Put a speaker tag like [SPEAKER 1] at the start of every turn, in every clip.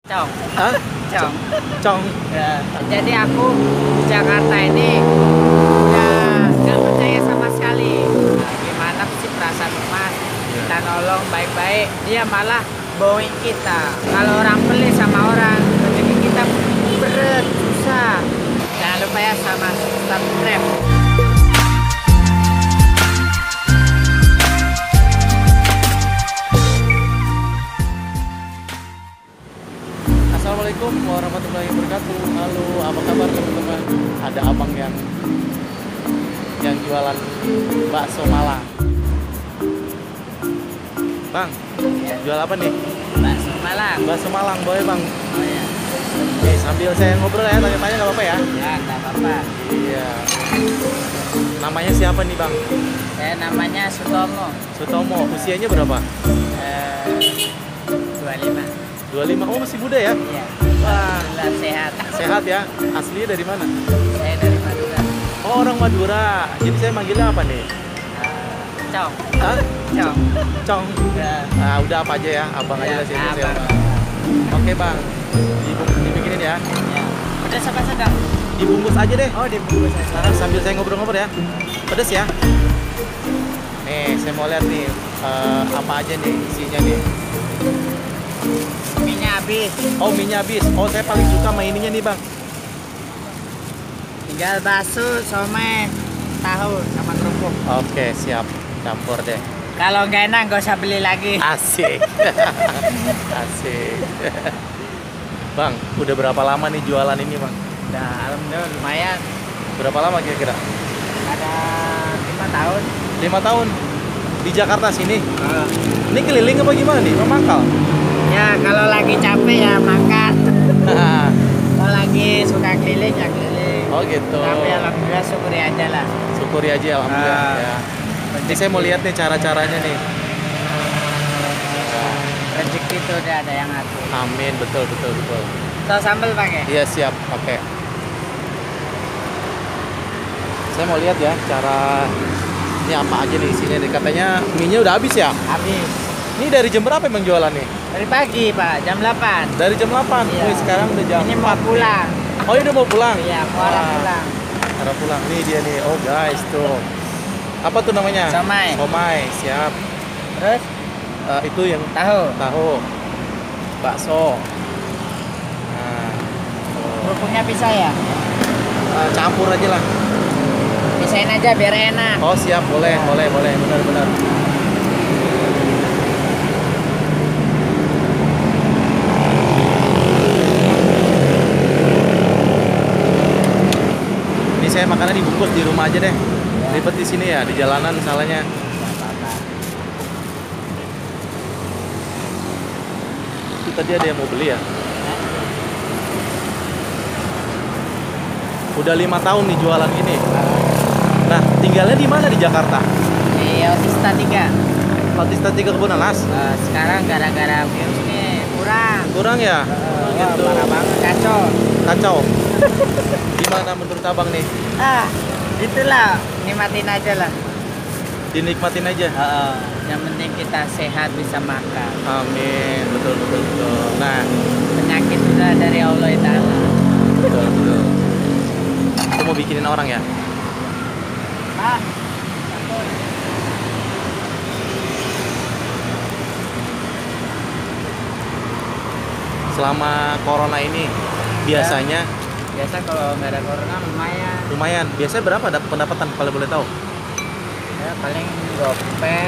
[SPEAKER 1] Cong.
[SPEAKER 2] Hah?
[SPEAKER 1] Cong.
[SPEAKER 2] Cong.
[SPEAKER 1] Ya. Jadi aku di Jakarta ini udah nggak percaya sama sekali. Nah, gimana sih perasaan Mas? Kita nolong baik-baik, dia malah bawain kita. Kalau orang pelit sama orang, rezeki kita berat, susah. Jangan lupa ya sama subscribe.
[SPEAKER 2] Assalamualaikum warahmatullahi wabarakatuh. Halo, apa kabar teman-teman? Ada abang yang jualan bakso Malang. Bang,
[SPEAKER 1] Ya.
[SPEAKER 2] jual apa nih?
[SPEAKER 1] Bakso Malang.
[SPEAKER 2] Bakso Malang, boleh bang?
[SPEAKER 1] Oh ya.
[SPEAKER 2] Oke, sambil saya ngobrol ya, tanya-tanya nggak apa-apa ya?
[SPEAKER 1] Ya, nggak apa-apa.
[SPEAKER 2] Iya. Namanya siapa nih bang?
[SPEAKER 1] Saya namanya Sutomo.
[SPEAKER 2] Sutomo. Usianya berapa?
[SPEAKER 1] 25.
[SPEAKER 2] 25. Oh, masih muda ya?
[SPEAKER 1] Iya.
[SPEAKER 2] Wah,
[SPEAKER 1] Alhamdulillah sehat.
[SPEAKER 2] sehat ya. Aslinya dari mana?
[SPEAKER 1] Saya dari Madura.
[SPEAKER 2] Oh, orang Madura. Jadi saya manggilnya apa nih?
[SPEAKER 1] Cong.
[SPEAKER 2] Hah?
[SPEAKER 1] Cong.
[SPEAKER 2] Cong.
[SPEAKER 1] Ya.
[SPEAKER 2] Nah, udah apa aja ya? Abang aja
[SPEAKER 1] Ya,
[SPEAKER 2] lah sih.
[SPEAKER 1] abang.
[SPEAKER 2] Oke bang, dibikinin ya.
[SPEAKER 1] Ya. Udah sampai sedang.
[SPEAKER 2] Dibungkus aja deh.
[SPEAKER 1] Oh, dibungkus aja.
[SPEAKER 2] Nah, sambil saya ngobrol-ngobrol ya. Pedes ya. Nih, saya mau lihat nih apa aja nih isinya nih.
[SPEAKER 1] Minyak habis.
[SPEAKER 2] Oh, minyak habis. Oh, saya paling suka sama ininya nih bang.
[SPEAKER 1] Tinggal bakso, somai, tahu sama kerupuk.
[SPEAKER 2] Oke, siap. Campur deh.
[SPEAKER 1] Kalau nggak enak nggak usah beli lagi.
[SPEAKER 2] Asik. Asik. Bang, udah berapa lama nih jualan ini bang?
[SPEAKER 1] Udah, alhamdulillah lumayan.
[SPEAKER 2] Berapa lama kira-kira?
[SPEAKER 1] Ada 5 tahun.
[SPEAKER 2] 5 tahun. Di Jakarta sini. Ini keliling apa gimana nih? Memangkal?
[SPEAKER 1] Ya kalau lagi capek ya makan. Kalau lagi suka keliling ya keliling.
[SPEAKER 2] Oh gitu.
[SPEAKER 1] Tapi alhamdulillah syukuri aja lah.
[SPEAKER 2] Syukuri aja alhamdulillah ya. Ini saya mau lihat nih cara-caranya nih.
[SPEAKER 1] Rezeki itu udah ada yang ngatur.
[SPEAKER 2] Amin, betul betul betul.
[SPEAKER 1] Saus sambal pakai?
[SPEAKER 2] Iya siap, pakai. Saya mau lihat ya cara ini apa aja nih isinya nih. Katanya mie-nya udah habis ya?
[SPEAKER 1] Habis.
[SPEAKER 2] Ini dari jam berapa emang jualan nih?
[SPEAKER 1] Dari pagi Pak, jam 8.
[SPEAKER 2] Dari jam 8.
[SPEAKER 1] Iya.
[SPEAKER 2] Wih, sekarang udah jam
[SPEAKER 1] Ini
[SPEAKER 2] 4
[SPEAKER 1] mau
[SPEAKER 2] nih.
[SPEAKER 1] pulang.
[SPEAKER 2] Oh, ini udah mau pulang?
[SPEAKER 1] Iya, mau arah
[SPEAKER 2] Wah,
[SPEAKER 1] pulang.
[SPEAKER 2] arah pulang. Nih dia nih. Oh guys, tuh. Apa tuh namanya?
[SPEAKER 1] Somai.
[SPEAKER 2] Somai, siap.
[SPEAKER 1] Terus
[SPEAKER 2] Itu yang
[SPEAKER 1] tahu.
[SPEAKER 2] tahu. Bakso. Nah, tuh.
[SPEAKER 1] Kerupuknya bisa ya?
[SPEAKER 2] Campur aja lah.
[SPEAKER 1] Pisahin aja biar enak.
[SPEAKER 2] Oh siap, boleh, boleh, boleh, benar-benar. Ini saya makannya dibungkus di rumah aja deh. Ribet di sini ya, di jalanan salahnya. Itu tadi ada yang mau beli ya. Udah 5 tahun nih jualan ini. Nah, tinggalnya di mana di Jakarta?
[SPEAKER 1] Di Otista 3.
[SPEAKER 2] Otista 3 Kebunanas.
[SPEAKER 1] Sekarang gara-gara virus nih kurang.
[SPEAKER 2] Kurang ya?
[SPEAKER 1] Wah,
[SPEAKER 2] Gitu.
[SPEAKER 1] parah banget, kacau.
[SPEAKER 2] Kacau. Gimana menurut abang nih?
[SPEAKER 1] Itulah, nikmatin aja lah.
[SPEAKER 2] Dinikmatin aja.
[SPEAKER 1] Yang penting kita sehat bisa makan.
[SPEAKER 2] Amin. Betul betul betul. Nah,
[SPEAKER 1] Penyakit sudah dari Allah Ta'ala.
[SPEAKER 2] betul betul. Aku mau bikinin orang ya.
[SPEAKER 1] Pak,
[SPEAKER 2] Selama corona ini biasanya
[SPEAKER 1] biasa kalau nggak ada corona lumayan.
[SPEAKER 2] lumayan. Biasanya berapa dapat pendapatan kalau boleh tahu?
[SPEAKER 1] Ya paling gope,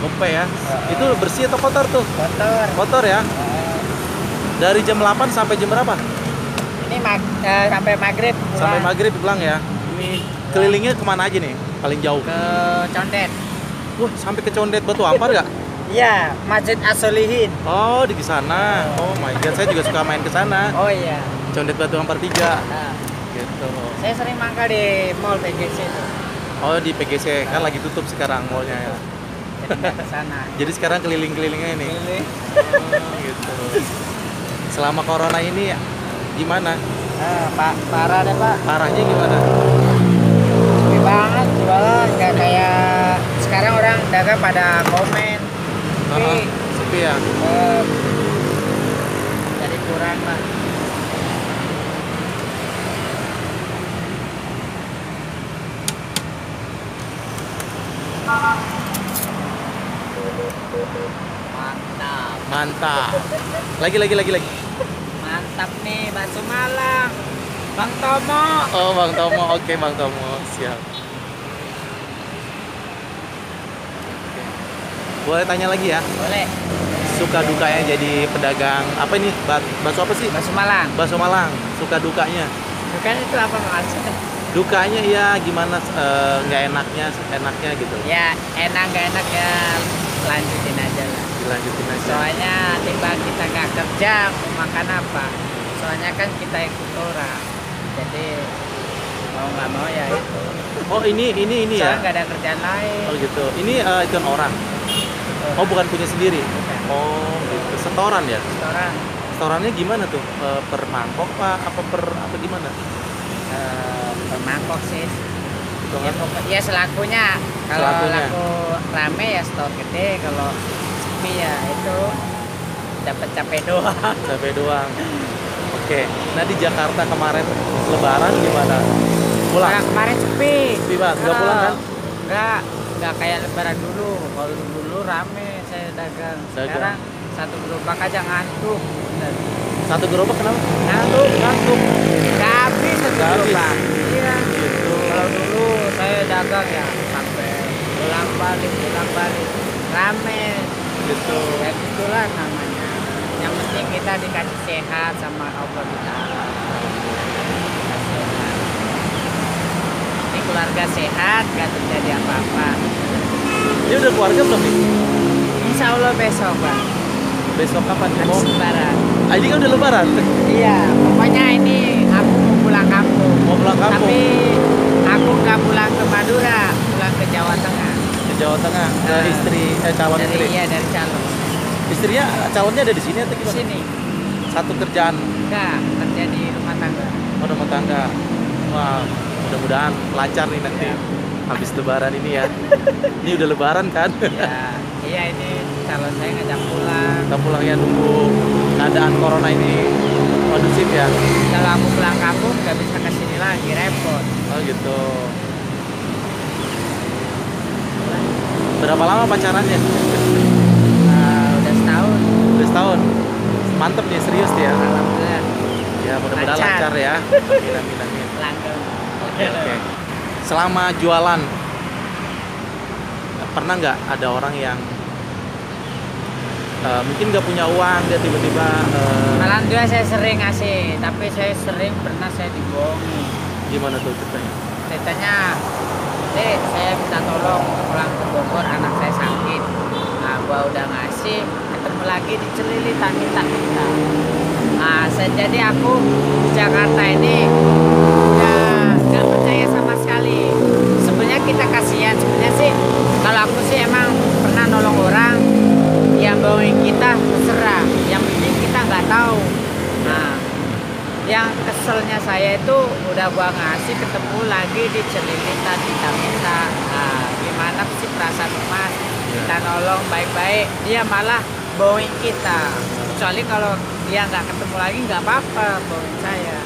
[SPEAKER 2] Gope ya. Itu bersih atau kotor tuh?
[SPEAKER 1] kotor.
[SPEAKER 2] Kotor ya. Dari jam 8 sampai jam berapa?
[SPEAKER 1] Ini sampai maghrib. pulang.
[SPEAKER 2] Sampai maghrib pulang ya. Ini kelilingnya kemana aja nih? Paling jauh.
[SPEAKER 1] Ke Condet.
[SPEAKER 2] Wah, sampai ke Condet Batu Ampar nggak?
[SPEAKER 1] Iya, Masjid As-Solihin.
[SPEAKER 2] Oh, di sana. Oh my god, saya juga suka main ke sana.
[SPEAKER 1] Oh iya.
[SPEAKER 2] Condet Batu Ampar 3.
[SPEAKER 1] Nah,
[SPEAKER 2] Gitu.
[SPEAKER 1] saya sering mangkal di Mall PGC itu.
[SPEAKER 2] Oh, di PGC kan lagi tutup sekarang mallnya ya.
[SPEAKER 1] Jadi nggak ke sana.
[SPEAKER 2] Jadi sekarang keliling-kelilingnya ini.
[SPEAKER 1] Ini
[SPEAKER 2] Oh, gitu. Selama corona ini gimana?
[SPEAKER 1] parah deh Pak.
[SPEAKER 2] Parahnya gimana?
[SPEAKER 1] Sepi banget jualan, nggak kayak sekarang orang dagang pada komen. Sepi.
[SPEAKER 2] Sepi ya.
[SPEAKER 1] Jadi kurang. orang lah. Mantap.
[SPEAKER 2] Mantap. Lagi.
[SPEAKER 1] Mantap nih bakso Malang. Bang Tomo.
[SPEAKER 2] Oh, Bang Tomo. Oke, Bang Tomo. Siap. Boleh tanya lagi ya?
[SPEAKER 1] Boleh.
[SPEAKER 2] Suka dukanya jadi pedagang apa ini? Bakso apa sih?
[SPEAKER 1] Bakso Malang.
[SPEAKER 2] Bakso Malang. Suka dukanya?
[SPEAKER 1] Bukan itu apa maksudnya?
[SPEAKER 2] Dukanya ya gimana, nggak enaknya gitu.
[SPEAKER 1] Ya enak gak enak ya lanjutin aja lah.
[SPEAKER 2] Dilanjutin aja.
[SPEAKER 1] Soalnya tiba kita nggak kerja mau makan apa? Soalnya kan kita ikut orang. Jadi mau nggak mau ya itu.
[SPEAKER 2] Oh, ini
[SPEAKER 1] Soalnya
[SPEAKER 2] ya.
[SPEAKER 1] nggak ada kerjaan lain.
[SPEAKER 2] Oh gitu. Ini ikan orang. Oh, bukan punya sendiri.
[SPEAKER 1] Bukan.
[SPEAKER 2] Oh, gitu. Setoran ya?
[SPEAKER 1] Restoran.
[SPEAKER 2] Setorannya gimana tuh? Per mangkok pak? Apa gimana?
[SPEAKER 1] Per mangkok sih.
[SPEAKER 2] Gitu
[SPEAKER 1] Ya,
[SPEAKER 2] kan?
[SPEAKER 1] ya selakunya. Kalau
[SPEAKER 2] Selakunya.
[SPEAKER 1] laku rame ya stok gede. Kalau sepi ya itu dapat capek doang.
[SPEAKER 2] Sampai doang. Oke. Nah, di Jakarta kemarin Lebaran gimana? Pulang?
[SPEAKER 1] Nah, kemarin sepi.
[SPEAKER 2] Sepi banget. Nggak pulang kan?
[SPEAKER 1] Nggak kayak lebaran dulu. Kalau dulu rame saya dagang.
[SPEAKER 2] Dagang.
[SPEAKER 1] Sekarang satu gerobak aja ngantuk.
[SPEAKER 2] Satu gerobak kenapa?
[SPEAKER 1] Ngantuk. Nggak habis satu
[SPEAKER 2] Nggak habis.
[SPEAKER 1] gerobak. Iya.
[SPEAKER 2] Gitu.
[SPEAKER 1] Kalau dulu saya dagang ya sampai pulang balik. Rame.
[SPEAKER 2] Gitu.
[SPEAKER 1] Ya gitulah namanya. Yang penting kita dikasih sehat sama Allah Ta'ala. Ini keluarga sehat, gak terjadi apa-apa.
[SPEAKER 2] Dia udah keluarga belum nih?
[SPEAKER 1] Insya Allah besok Bang.
[SPEAKER 2] Besok kapan?
[SPEAKER 1] Habis lebaran.
[SPEAKER 2] Ini kan udah Lebaran.
[SPEAKER 1] Iya, pokoknya ini aku mau pulang kampung.
[SPEAKER 2] Mau pulang kampung?
[SPEAKER 1] Tapi aku nggak pulang ke Madura, pulang ke Jawa Tengah.
[SPEAKER 2] Ke Jawa Tengah. Ke calon
[SPEAKER 1] dari,
[SPEAKER 2] istri.
[SPEAKER 1] Iya, dari calon.
[SPEAKER 2] Istrinya, calonnya ada di sini atau
[SPEAKER 1] Di
[SPEAKER 2] gimana?
[SPEAKER 1] sini.
[SPEAKER 2] Satu kerjaan.
[SPEAKER 1] Enggak, kerja di rumah tangga.
[SPEAKER 2] Oh, rumah tangga. Wah, mudah-mudahan lancar nih nanti.
[SPEAKER 1] Ya.
[SPEAKER 2] Habis Lebaran ini ya. Ini udah Lebaran kan?
[SPEAKER 1] Ya, iya ini calon saya ngajak pulang.
[SPEAKER 2] Kita pulang ya, nunggu keadaan corona ini kondusif ya.
[SPEAKER 1] Kalau aku pulang kampung nggak bisa ke sini lagi, repot.
[SPEAKER 2] Oh gitu. Berapa lama pacarannya?
[SPEAKER 1] Udah setahun.
[SPEAKER 2] Udah setahun. Mantep nih, serius dia.
[SPEAKER 1] Alhamdulillah.
[SPEAKER 2] Ya mudah-mudahan
[SPEAKER 1] Lancar.
[SPEAKER 2] lancar ya. Amin.
[SPEAKER 1] Langgeng.
[SPEAKER 2] Oke. Selama jualan, pernah nggak ada orang yang mungkin nggak punya uang, dia tiba-tiba
[SPEAKER 1] Alhamdulillah saya sering ngasih, tapi saya sering pernah saya dibohongi.
[SPEAKER 2] gimana tuh ceritanya?
[SPEAKER 1] Ceritanya, Dek, saya minta tolong pulang ke Bogor, anak saya sakit. Nah, gua udah ngasih, ketemu lagi dicelilit, minta. Nah, jadi aku di Jakarta ini ya nggak percaya sama sekali. Sebenarnya kita kasihan, sebenarnya sih kalau aku sih emang pernah nolong orang yang bawain kita terserah. Yang penting kita nggak tahu. Nah, yang keselnya saya itu udah gua ngasih ketemu lagi dicelilitan, minta. Nah, gimana sih perasaan Mas? Kita nolong baik-baik, dia malah bawain kita. Kecuali kalau dia nggak ketemu lagi nggak apa-apa bawain saya.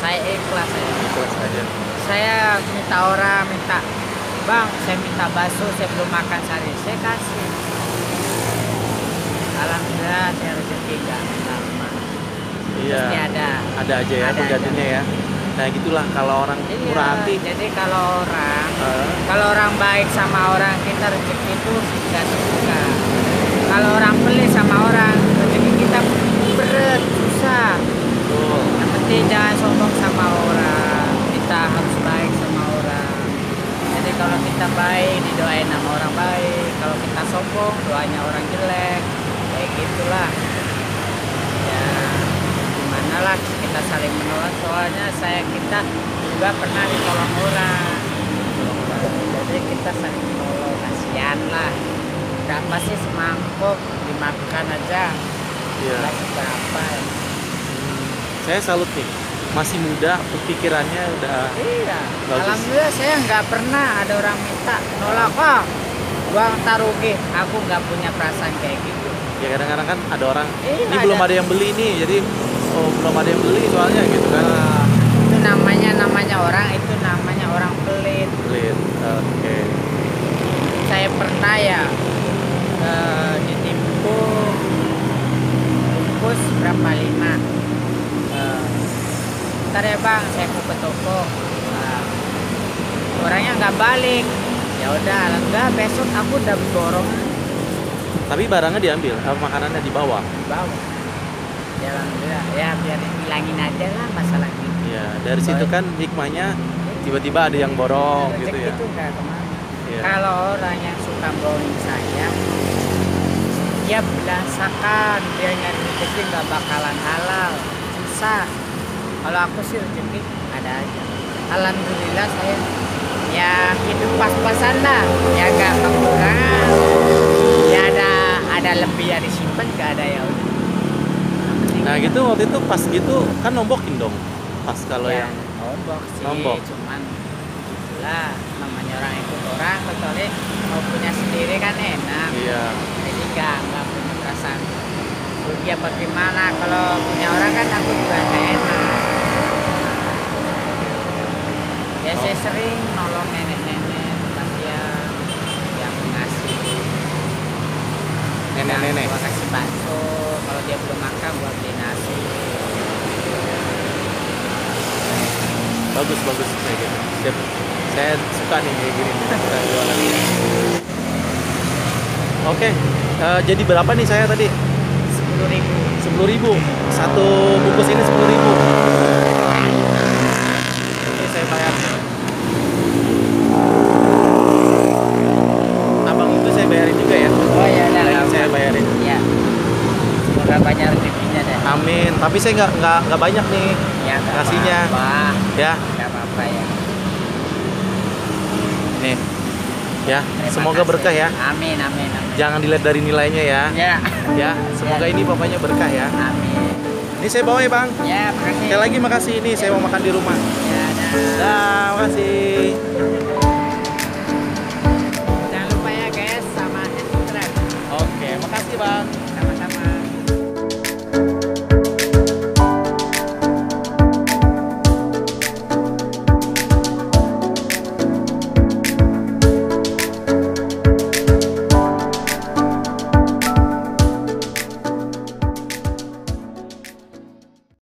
[SPEAKER 1] Saya ikhlas saya.
[SPEAKER 2] Ikhlas aja.
[SPEAKER 1] Saya minta Bang, saya minta bakso, saya belum makan sehari, saya kasih. Alhamdulillah saya rezeki nggak lama.
[SPEAKER 2] Iya.
[SPEAKER 1] Pasti ada.
[SPEAKER 2] Ada aja ya
[SPEAKER 1] Ada
[SPEAKER 2] penggantinya ya. Nah gitulah kalau orang
[SPEAKER 1] Iya,
[SPEAKER 2] murah hati.
[SPEAKER 1] jadi kalau orang baik sama orang kita rezeki itu nggak terbuka. Kalau orang pelit sama orang rezeki kita berat, susah.
[SPEAKER 2] Betul.
[SPEAKER 1] Yang penting jangan sombong sama orang. Kita harus baik sama orang. Jadi kalau kita baik didoain sama orang baik. Kalau kita sombong doanya orang jelek. Kayak gitulah. Ya gimana lah kita saling menolong. Soalnya kita juga pernah ditolong orang. Jadi kita saling menolong. Kasihan lah. Berapa sih semangkuk dimakan aja?
[SPEAKER 2] Iya.
[SPEAKER 1] Kasih berapa ya?
[SPEAKER 2] Saya salut nih. Masih muda, pikirannya udah
[SPEAKER 1] Iya,
[SPEAKER 2] bagus.
[SPEAKER 1] alhamdulillah saya nggak pernah ada orang minta nolak, gua ntar rugi. Aku nggak punya perasaan kayak gitu.
[SPEAKER 2] Ya kadang-kadang kan ada orang
[SPEAKER 1] Iya,
[SPEAKER 2] ini belum
[SPEAKER 1] ada.
[SPEAKER 2] ada yang beli nih, jadi oh belum ada yang beli soalnya gitu kan.
[SPEAKER 1] Itu namanya orang pelit.
[SPEAKER 2] Pelit. Oke.
[SPEAKER 1] Saya pernah ya ditipu bungkus berapa 5. Ntar ya bang, saya ke toko. Orangnya nggak balik. Ya udah, enggak, besok aku udah borong
[SPEAKER 2] Tapi barangnya diambil, makanannya dibawa.
[SPEAKER 1] di bawah. Ya alhamdulillah, ya biar hilangin aja lah masalah ini.
[SPEAKER 2] Iya, dari situ kan hikmahnya tiba-tiba ada yang borong gitu
[SPEAKER 1] Rezeki
[SPEAKER 2] ya.
[SPEAKER 1] itu nggak kemana.
[SPEAKER 2] Iya.
[SPEAKER 1] Kalau orang yang suka bohongin saya, dia belasakan, dia nyari rezeki nggak bakalan halal, susah. Kalau aku sih rezeki ada aja. Alhamdulillah saya ya hidup pas-pasan lah, ya nggak kekurangan. Ya ada lebih yang disimpan, nggak ada ya udah.
[SPEAKER 2] Nah gitu waktu itu pas gitu kan nombokin dong. Pas kalau
[SPEAKER 1] Ya,
[SPEAKER 2] yang
[SPEAKER 1] nombok sih,
[SPEAKER 2] nombok.
[SPEAKER 1] cuman lah namanya orang ikut orang, kecuali mau punya sendiri kan enak.
[SPEAKER 2] iya.
[SPEAKER 1] Jadi nggak punya perasaan rugi apa gimana. Kalau punya orang kan aku juga nggak enak. Ya saya sering nolong nenek-nenek tempat yang ngasih.
[SPEAKER 2] Nenek-nenek.
[SPEAKER 1] Gua kasih bakso, kalau dia belum makan gua beli nasi.
[SPEAKER 2] Bagus kayak gitu. Siap. Saya suka nih kayak gini nih, kita jualan. Oke, jadi berapa nih saya tadi?
[SPEAKER 1] 10.000.
[SPEAKER 2] 10.000. Satu bungkus ini 10.000. Ini saya bayar. Abang itu saya bayarin juga ya.
[SPEAKER 1] Oh ya udah,
[SPEAKER 2] Saya bayarin.
[SPEAKER 1] ya. Semoga banyak rezekinya deh.
[SPEAKER 2] Amin. Tapi saya nggak banyak nih.
[SPEAKER 1] Ya nggak
[SPEAKER 2] Nasinya.
[SPEAKER 1] apa-apa.
[SPEAKER 2] Ya,
[SPEAKER 1] Nggak apa-apa ya.
[SPEAKER 2] nih. Ya,
[SPEAKER 1] Terima
[SPEAKER 2] semoga
[SPEAKER 1] kasih.
[SPEAKER 2] berkah ya.
[SPEAKER 1] Amin.
[SPEAKER 2] Jangan dilihat dari nilainya ya.
[SPEAKER 1] Ya.
[SPEAKER 2] Ya, semoga ini pokoknya berkah ya.
[SPEAKER 1] Amin.
[SPEAKER 2] Ini saya bawa ya, Bang.
[SPEAKER 1] Ya, makasih.
[SPEAKER 2] Sekali lagi makasih ini saya mau makan di rumah.
[SPEAKER 1] Ya, dah.
[SPEAKER 2] Dah, makasih.